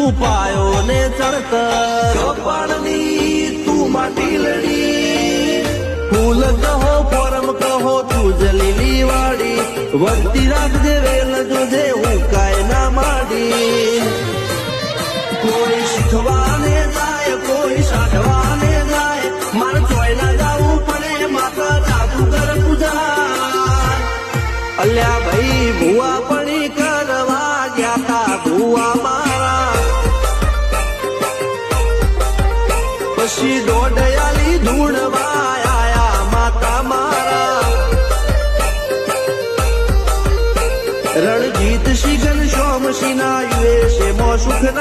તું પાયો ને ચડતર કપાળની તું માટી લડી ફૂલ કહો ફોરમ કહો તું જલીલી વાડી વધતી રાખજે વેલ જોજે હું કાય ના માડી કોઈ શીખવાને જાય કોઈ સાધવાને જાય મારે ચોય ના જવું પડે માતા જાદુગર પૂજા અલ્યા ભાઈ ભુવા પડી કરવા ગયા તા ભુવા મારા પછી દોડયાલી ધૂળવા આયા માતા મારા રણજીત સિંહ ઘનશ્યામ સિંહ ના યુએસે મો સુખ